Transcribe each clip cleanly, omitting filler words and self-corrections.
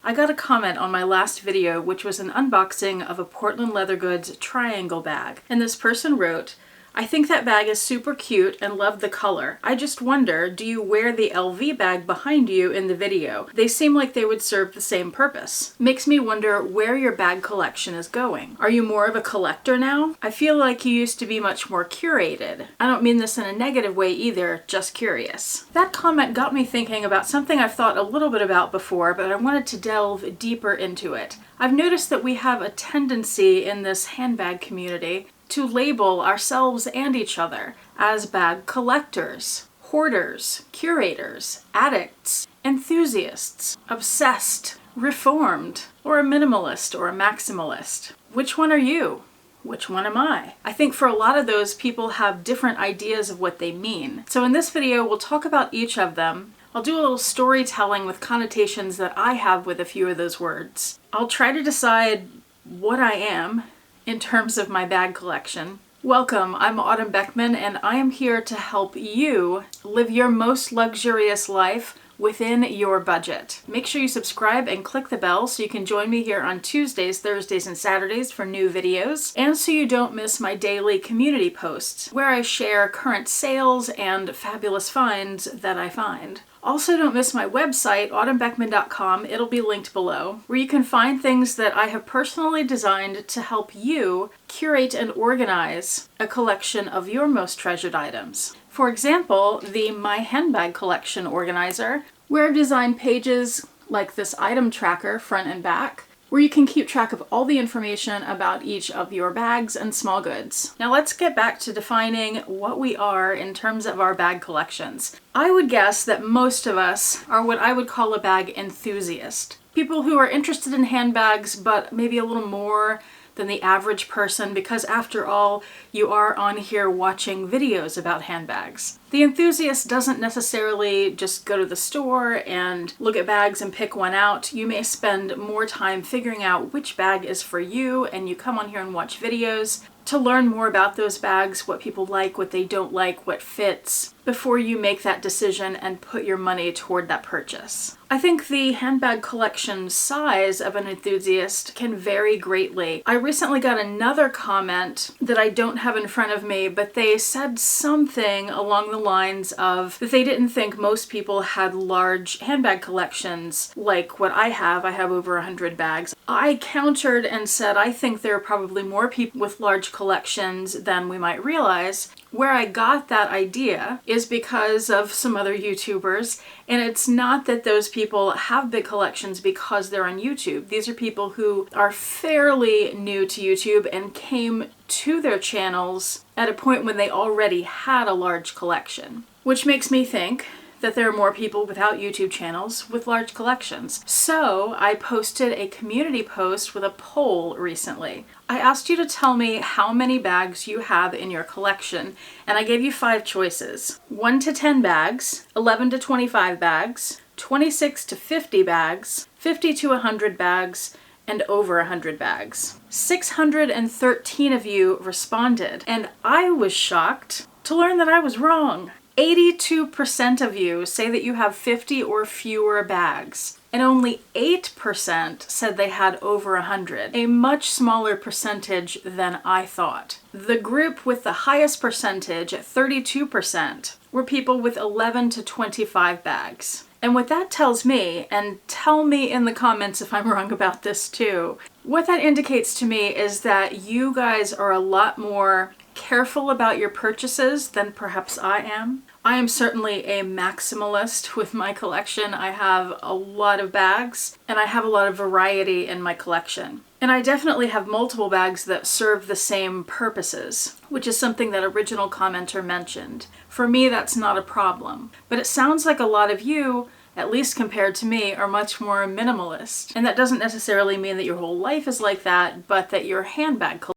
I got a comment on my last video, which was an unboxing of a Portland Leather Goods triangle bag. And this person wrote, I think that bag is super cute and love the color. I just wonder, do you wear the LV bag behind you in the video? They seem like they would serve the same purpose. Makes me wonder where your bag collection is going. Are you more of a collector now? I feel like you used to be much more curated. I don't mean this in a negative way either, just curious. That comment got me thinking about something I've thought a little bit about before, but I wanted to delve deeper into it. I've noticed that we have a tendency in this handbag community to label ourselves and each other as bag collectors, hoarders, curators, addicts, enthusiasts, obsessed, reformed, or a minimalist or a maximalist. Which one are you? Which one am I? I think for a lot of those, people have different ideas of what they mean. So in this video, we'll talk about each of them. I'll do a little storytelling with connotations that I have with a few of those words. I'll try to decide what I am in terms of my bag collection. Welcome, I'm Autumn Beckman, and I am here to help you live your most luxurious life within your budget. Make sure you subscribe and click the bell so you can join me here on Tuesdays, Thursdays, and Saturdays for new videos, and so you don't miss my daily community posts where I share current sales and fabulous finds that I find. Also, don't miss my website, autumnbeckman.com. It'll be linked below, where you can find things that I have personally designed to help you curate and organize a collection of your most treasured items. For example, the My Handbag Collection Organizer, where I've designed pages like this item tracker, front and back, where you can keep track of all the information about each of your bags and small goods. Now let's get back to defining what we are in terms of our bag collections. I would guess that most of us are what I would call a bag enthusiast. People who are interested in handbags, but maybe a little more than the average person, because after all, you are on here watching videos about handbags. The enthusiast doesn't necessarily just go to the store and look at bags and pick one out. You may spend more time figuring out which bag is for you, and you come on here and watch videos to learn more about those bags, what people like, what they don't like, what fits, before you make that decision and put your money toward that purchase. I think the handbag collection size of an enthusiast can vary greatly. I recently got another comment that I don't have in front of me, but they said something along the lines of that they didn't think most people had large handbag collections like what I have. I have over 100 bags. I countered and said I think there are probably more people with large collections than we might realize. Where I got that idea is because of some other YouTubers, and it's not that those people have big collections because they're on YouTube. These are people who are fairly new to YouTube and came to their channels at a point when they already had a large collection, which makes me think that there are more people without YouTube channels with large collections. So I posted a community post with a poll recently. I asked you to tell me how many bags you have in your collection, and I gave you 5 choices. 1 to 10 bags, 11 to 25 bags, 26 to 50 bags, 50 to 100 bags, and over 100 bags. 613 of you responded, and I was shocked to learn that I was wrong. 82% of you say that you have 50 or fewer bags, and only 8% said they had over 100, a much smaller percentage than I thought. The group with the highest percentage, at 32%, were people with 11 to 25 bags. And what that tells me, and tell me in the comments if I'm wrong about this too, what that indicates to me is that you guys are a lot more careful about your purchases than perhaps I am. I am certainly a maximalist with my collection. I have a lot of bags, and I have a lot of variety in my collection. And I definitely have multiple bags that serve the same purposes, which is something that original commenter mentioned. For me, that's not a problem. But it sounds like a lot of you, at least compared to me, are much more minimalist. And that doesn't necessarily mean that your whole life is like that, but that your handbag collection,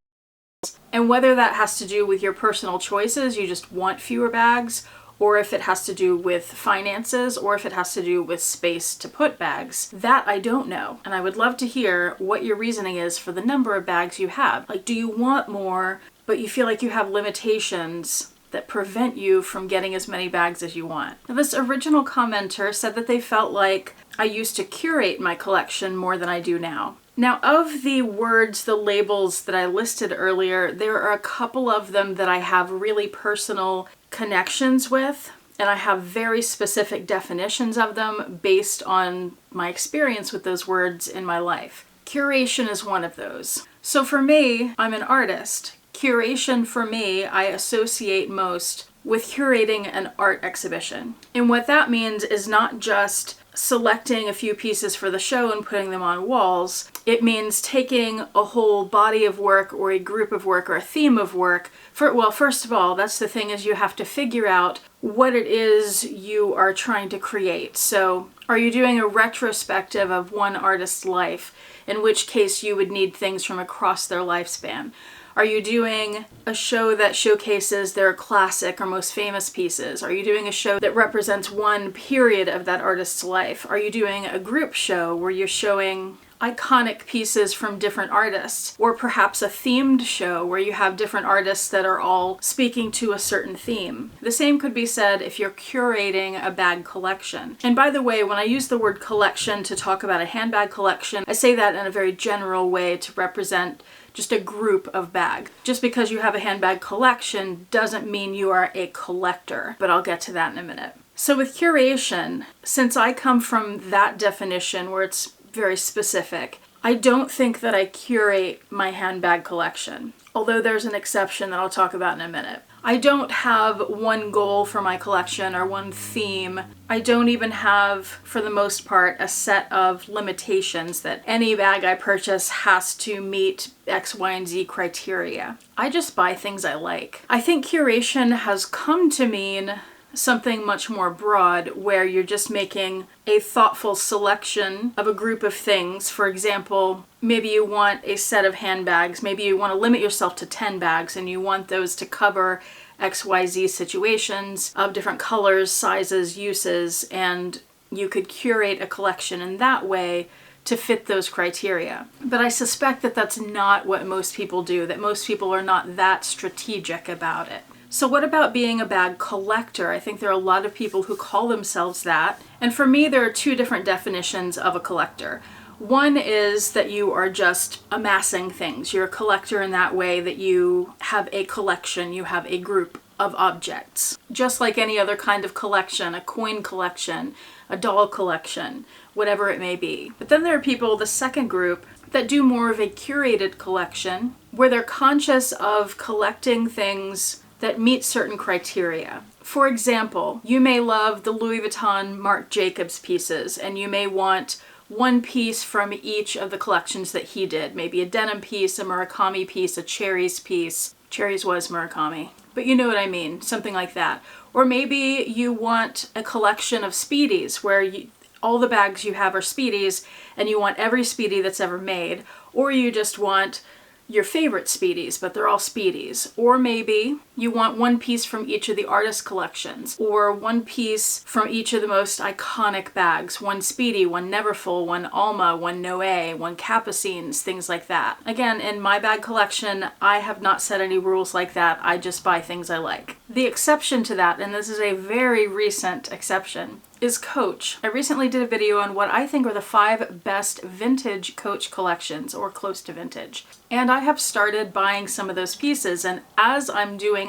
and whether that has to do with your personal choices, you just want fewer bags, or if it has to do with finances, or if it has to do with space to put bags, that I don't know. And I would love to hear what your reasoning is for the number of bags you have. Like, do you want more, but you feel like you have limitations that prevent you from getting as many bags as you want? Now, this original commenter said that they felt like I used to curate my collection more than I do now. Now, of the words, the labels that I listed earlier, there are a couple of them that I have really personal connections with, and I have very specific definitions of them based on my experience with those words in my life. Curation is one of those. So for me, I'm an artist. Curation for me, I associate most with curating an art exhibition. And what that means is not just selecting a few pieces for the show and putting them on walls. It means taking a whole body of work or a group of work or a theme of work. First of all, that's the thing, is you have to figure out what it is you are trying to create. So are you doing a retrospective of one artist's life, in which case you would need things from across their lifespan? Are you doing a show that showcases their classic or most famous pieces? Are you doing a show that represents one period of that artist's life? Are you doing a group show where you're showing iconic pieces from different artists? Or perhaps a themed show where you have different artists that are all speaking to a certain theme? The same could be said if you're curating a bag collection. And by the way, when I use the word collection to talk about a handbag collection, I say that in a very general way to represent just a group of bags. Just because you have a handbag collection doesn't mean you are a collector, but I'll get to that in a minute. So with curation, since I come from that definition where it's very specific, I don't think that I curate my handbag collection, although there's an exception that I'll talk about in a minute. I don't have one goal for my collection or one theme. I don't even have, for the most part, a set of limitations that any bag I purchase has to meet X, Y, and Z criteria. I just buy things I like. I think curation has come to mean something much more broad, where you're just making a thoughtful selection of a group of things. For example, maybe you want a set of handbags, maybe you want to limit yourself to 10 bags and you want those to cover XYZ situations of different colors, sizes, uses, and you could curate a collection in that way to fit those criteria. But I suspect that that's not what most people do, that most people are not that strategic about it. So what about being a bag collector? I think there are a lot of people who call themselves that. And for me, there are two different definitions of a collector. One is that you are just amassing things. You're a collector in that way that you have a collection, you have a group of objects. Just like any other kind of collection, a coin collection, a doll collection, whatever it may be. But then there are people, the second group, that do more of a curated collection, where they're conscious of collecting things that meet certain criteria. For example, you may love the Louis Vuitton Marc Jacobs pieces, and you may want one piece from each of the collections that he did. Maybe a denim piece, a Murakami piece, a Cherries piece. Cherries was Murakami, but you know what I mean, something like that. Or maybe you want a collection of Speedies, where all the bags you have are Speedies, and you want every Speedy that's ever made. Or you just want your favorite Speedies, but they're all Speedies. Or maybe you want one piece from each of the artist collections, or one piece from each of the most iconic bags. One Speedy, one Neverfull, one Alma, one Noé, one Capucines, things like that. Again, in my bag collection, I have not set any rules like that. I just buy things I like. The exception to that, and this is a very recent exception, is Coach. I recently did a video on what I think are the 5 best vintage Coach collections, or close to vintage. And I have started buying some of those pieces, and as I'm doing,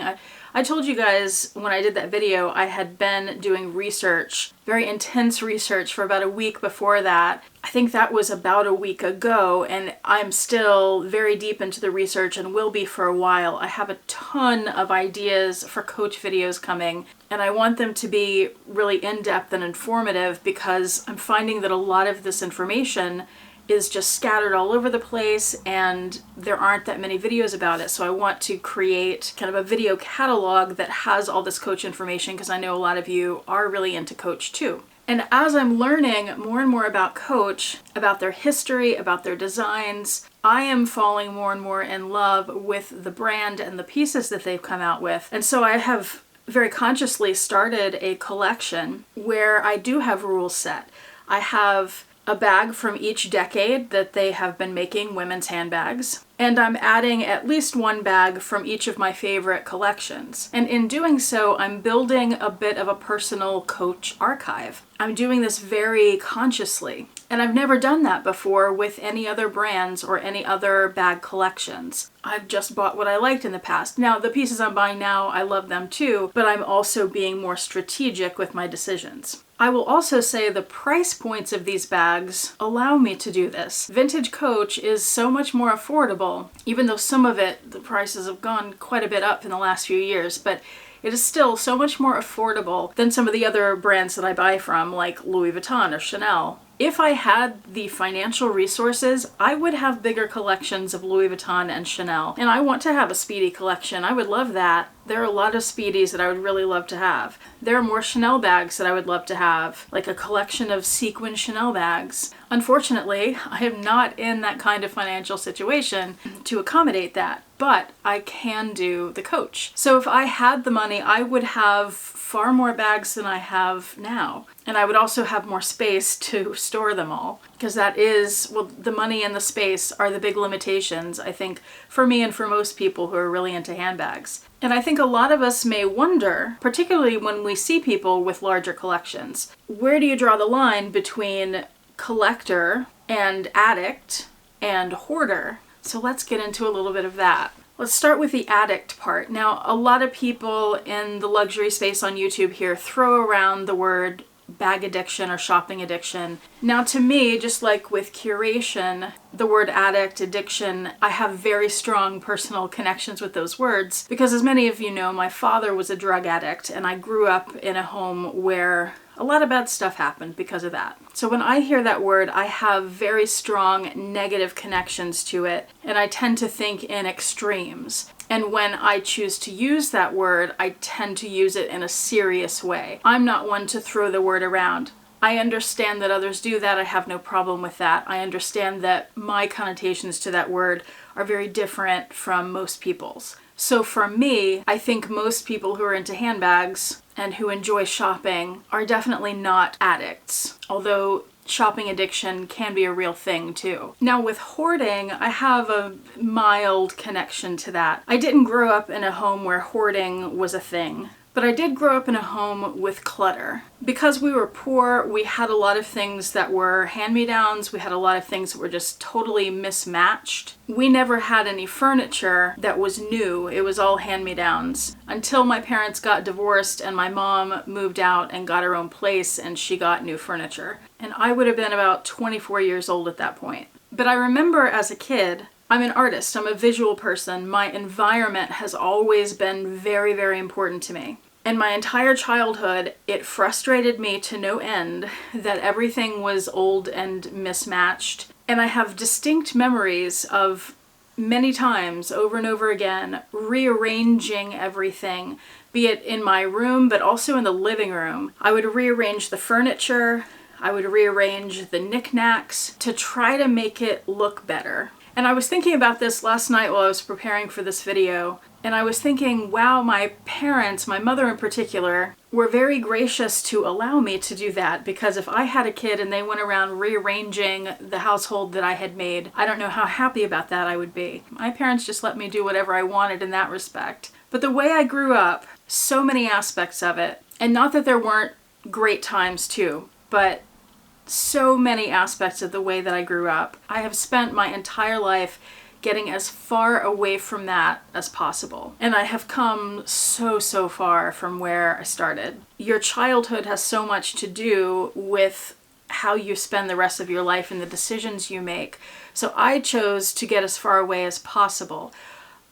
I told you guys when I did that video, I had been doing research, very intense research, for about a week before that. I think that was about a week ago, and I'm still very deep into the research and will be for a while. I have a ton of ideas for Coach videos coming, and I want them to be really in-depth and informative, because I'm finding that a lot of this information is just scattered all over the place and there aren't that many videos about it. So I want to create kind of a video catalog that has all this Coach information, because I know a lot of you are really into Coach too. And as I'm learning more and more about Coach, about their history, about their designs, I am falling more and more in love with the brand and the pieces that they've come out with. And so I have very consciously started a collection where I do have rules set. I have a bag from each decade that they have been making women's handbags. And I'm adding at least one bag from each of my favorite collections. And in doing so, I'm building a bit of a personal Coach archive. I'm doing this very consciously. And I've never done that before with any other brands or any other bag collections. I've just bought what I liked in the past. Now, the pieces I'm buying now, I love them too, but I'm also being more strategic with my decisions. I will also say the price points of these bags allow me to do this. Vintage Coach is so much more affordable, even though some of it, the prices have gone quite a bit up in the last few years, but it is still so much more affordable than some of the other brands that I buy from, like Louis Vuitton or Chanel. If I had the financial resources, I would have bigger collections of Louis Vuitton and Chanel. And I want to have a Speedy collection. I would love that. There are a lot of Speedies that I would really love to have. There are more Chanel bags that I would love to have, like a collection of sequin Chanel bags. Unfortunately, I am not in that kind of financial situation to accommodate that, but I can do the Coach. So if I had the money, I would have far more bags than I have now. And I would also have more space to store them all, because that is, well, the money and the space are the big limitations, I think, for me and for most people who are really into handbags. And I think a lot of us may wonder, particularly when we see people with larger collections, where do you draw the line between collector and addict and hoarder? So let's get into a little bit of that. Let's start with the addict part. Now, a lot of people in the luxury space on YouTube here throw around the word bag addiction or shopping addiction. Now, to me, just like with curation, the word addict, addiction, I have very strong personal connections with those words because, as many of you know, my father was a drug addict and I grew up in a home where a lot of bad stuff happened because of that. So when I hear that word, I have very strong negative connections to it, and I tend to think in extremes. And when I choose to use that word, I tend to use it in a serious way. I'm not one to throw the word around. I understand that others do that. I have no problem with that. I understand that my connotations to that word are very different from most people's. So for me, I think most people who are into handbags and who enjoy shopping are definitely not addicts, although shopping addiction can be a real thing too. Now with hoarding, I have a mild connection to that. I didn't grow up in a home where hoarding was a thing, but I did grow up in a home with clutter. Because we were poor, we had a lot of things that were hand-me-downs. We had a lot of things that were just totally mismatched. We never had any furniture that was new. It was all hand-me-downs until my parents got divorced and my mom moved out and got her own place and she got new furniture. And I would have been about 24 years old at that point. But I remember as a kid, I'm an artist, I'm a visual person. My environment has always been very, very important to me. And my entire childhood, it frustrated me to no end that everything was old and mismatched. And I have distinct memories of many times, over and over again, rearranging everything, be it in my room, but also in the living room. I would rearrange the furniture, I would rearrange the knickknacks to try to make it look better. And I was thinking about this last night while I was preparing for this video, and I was thinking, wow, my parents, my mother in particular, were very gracious to allow me to do that, because if I had a kid and they went around rearranging the household that I had made, I don't know how happy about that I would be. My parents just let me do whatever I wanted in that respect. But the way I grew up, so many aspects of it, and not that there weren't great times too, but so many aspects of the way that I grew up. I have spent my entire life getting as far away from that as possible. And I have come so far from where I started. Your childhood has so much to do with how you spend the rest of your life and the decisions you make. So I chose to get as far away as possible.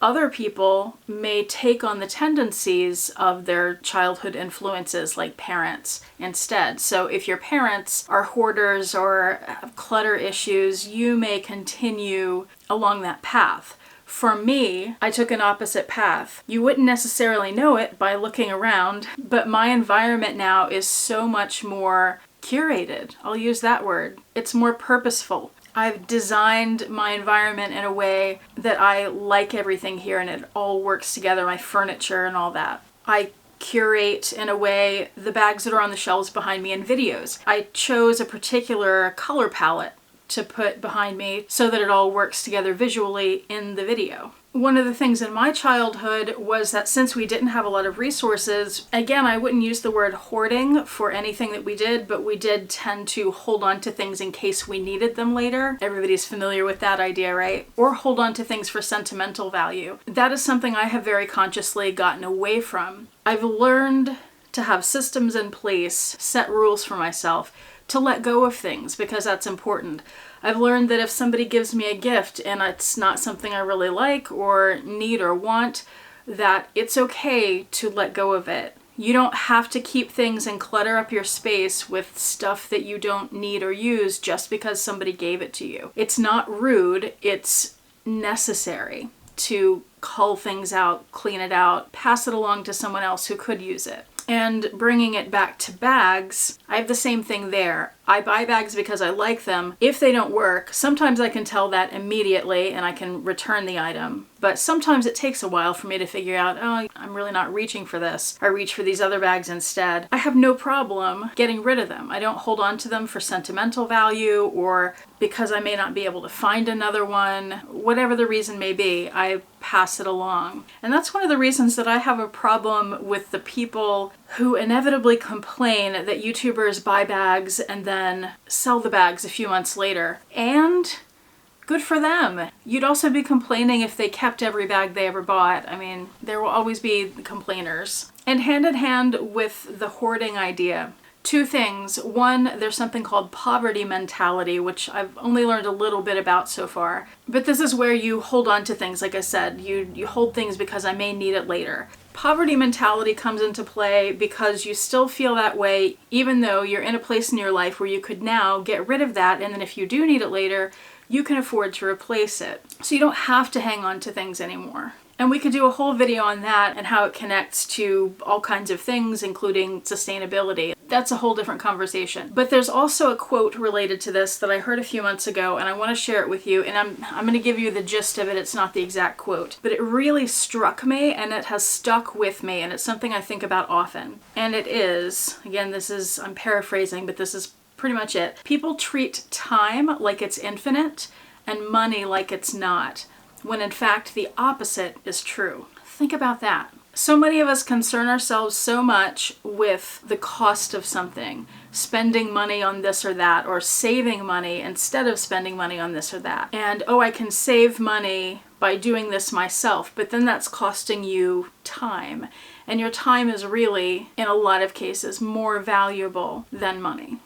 Other people may take on the tendencies of their childhood influences, like parents, instead. So if your parents are hoarders or have clutter issues, you may continue along that path. For me, I took an opposite path. You wouldn't necessarily know it by looking around, but my environment now is so much more curated. I'll use that word. It's more purposeful. I've designed my environment in a way that I like everything here and it all works together, my furniture and all that. I curate, in a way, the bags that are on the shelves behind me in videos. I chose a particular color palette to put behind me so that it all works together visually in the video. One of the things in my childhood was that since we didn't have a lot of resources, again, I wouldn't use the word hoarding for anything that we did, but we did tend to hold on to things in case we needed them later. Everybody's familiar with that idea, right? Or hold on to things for sentimental value. That is something I have very consciously gotten away from. I've learned to have systems in place, set rules for myself, to let go of things, because that's important. I've learned that if somebody gives me a gift and it's not something I really like or need or want, that it's okay to let go of it. You don't have to keep things and clutter up your space with stuff that you don't need or use just because somebody gave it to you. It's not rude, it's necessary to cull things out, clean it out, pass it along to someone else who could use it. And bringing it back to bags, I have the same thing there. I buy bags because I like them. If they don't work, sometimes I can tell that immediately and I can return the item. But sometimes it takes a while for me to figure out, oh, I'm really not reaching for this. I reach for these other bags instead. I have no problem getting rid of them. I don't hold on to them for sentimental value or because I may not be able to find another one. Whatever the reason may be, I pass it along. And that's one of the reasons that I have a problem with the people who inevitably complain that YouTubers buy bags and then sell the bags a few months later. And good for them. You'd also be complaining if they kept every bag they ever bought. I mean, there will always be complainers. And hand in hand with the hoarding idea, two things. One, there's something called poverty mentality, which I've only learned a little bit about so far. But this is where you hold on to things, like I said. You hold things because I may need it later. Poverty mentality comes into play because you still feel that way even though you're in a place in your life where you could now get rid of that, and then if you do need it later, you can afford to replace it. So you don't have to hang on to things anymore. And we could do a whole video on that and how it connects to all kinds of things, including sustainability. That's a whole different conversation. But there's also a quote related to this that I heard a few months ago, and I want to share it with you. And I'm going to give you the gist of it. It's not the exact quote, but it really struck me and it has stuck with me, and it's something I think about often. And it is, again, I'm paraphrasing, but this is pretty much it. People treat time like it's infinite and money like it's not, when in fact the opposite is true. Think about that. So many of us concern ourselves so much with the cost of something, spending money on this or that, or saving money instead of spending money on this or that. And, oh, I can save money by doing this myself, but then that's costing you time. And your time is really, in a lot of cases, more valuable than money.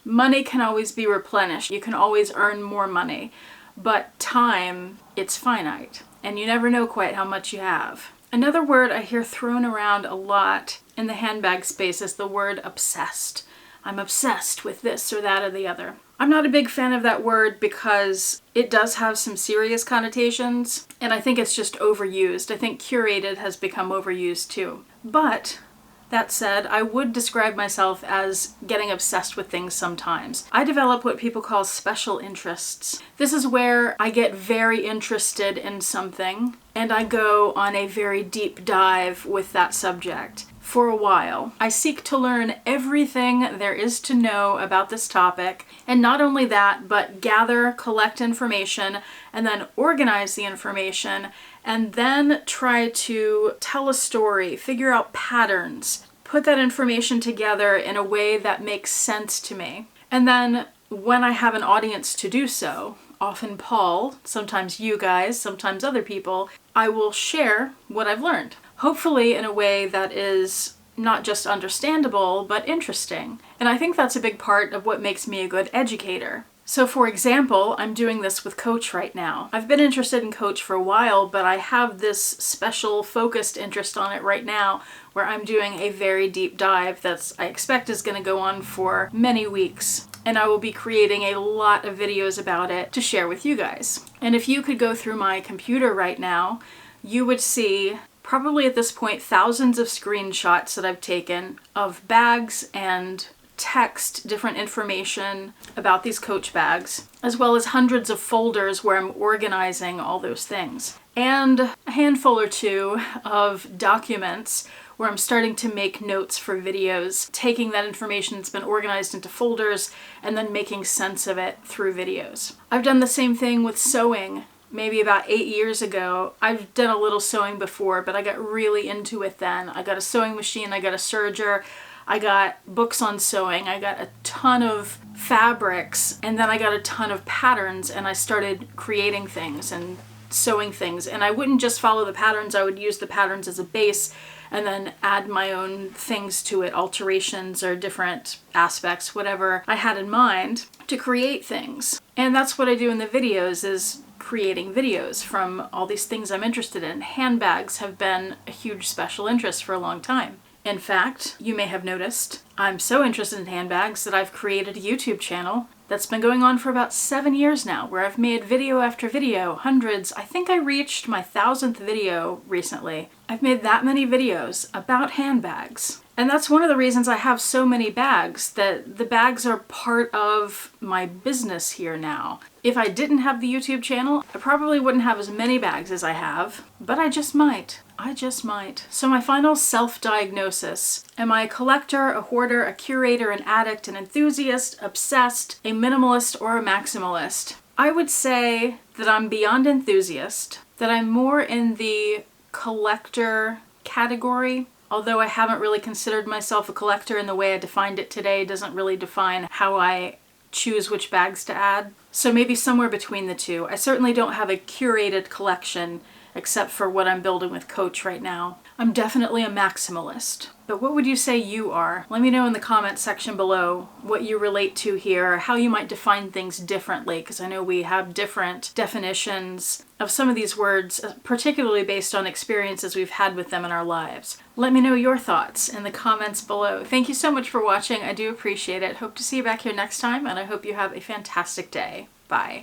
Money can always be replenished. You can always earn more money. But time, it's finite. And you never know quite how much you have. Another word I hear thrown around a lot in the handbag space is the word obsessed. I'm obsessed with this or that or the other. I'm not a big fan of that word because it does have some serious connotations, and I think it's just overused. I think curated has become overused too. But that said, I would describe myself as getting obsessed with things sometimes. I develop what people call special interests. This is where I get very interested in something and I go on a very deep dive with that subject. For a while, I seek to learn everything there is to know about this topic, and not only that, but gather, collect information, and then organize the information, and then try to tell a story, figure out patterns, put that information together in a way that makes sense to me. And then when I have an audience to do so, often Paul, sometimes you guys, sometimes other people, I will share what I've learned. Hopefully in a way that is not just understandable, but interesting. And I think that's a big part of what makes me a good educator. So for example, I'm doing this with Coach right now. I've been interested in Coach for a while, but I have this special focused interest on it right now where I'm doing a very deep dive I expect is going to go on for many weeks. And I will be creating a lot of videos about it to share with you guys. And if you could go through my computer right now, you would see probably at this point thousands of screenshots that I've taken of bags and text, different information about these Coach bags, as well as hundreds of folders where I'm organizing all those things. And a handful or two of documents where I'm starting to make notes for videos, taking that information that's been organized into folders and then making sense of it through videos. I've done the same thing with sewing. Maybe about 8 years ago. I've done a little sewing before, but I got really into it then. I got a sewing machine, I got a serger, I got books on sewing, I got a ton of fabrics, and then I got a ton of patterns, and I started creating things and sewing things. And I wouldn't just follow the patterns, I would use the patterns as a base and then add my own things to it, alterations or different aspects, whatever I had in mind to create things. And that's what I do in the videos, is creating videos from all these things I'm interested in. Handbags have been a huge special interest for a long time. In fact, you may have noticed, I'm so interested in handbags that I've created a YouTube channel that's been going on for about 7 years now, where I've made video after video, hundreds. I think I reached my 1,000th video recently. I've made that many videos about handbags. And that's one of the reasons I have so many bags, that the bags are part of my business here now. If I didn't have the YouTube channel, I probably wouldn't have as many bags as I have, but I just might. I just might. So my final self-diagnosis. Am I a collector, a hoarder, a curator, an addict, an enthusiast, obsessed, a minimalist, or a maximalist? I would say that I'm beyond enthusiast, that I'm more in the collector category. Although I haven't really considered myself a collector in the way I defined it today, it doesn't really define how I choose which bags to add. So maybe somewhere between the two. I certainly don't have a curated collection except for what I'm building with Coach right now. I'm definitely a maximalist. But what would you say you are? Let me know in the comment section below what you relate to here, how you might define things differently, because I know we have different definitions of some of these words, particularly based on experiences we've had with them in our lives. Let me know your thoughts in the comments below. Thank you so much for watching. I do appreciate it. Hope to see you back here next time, and I hope you have a fantastic day. Bye.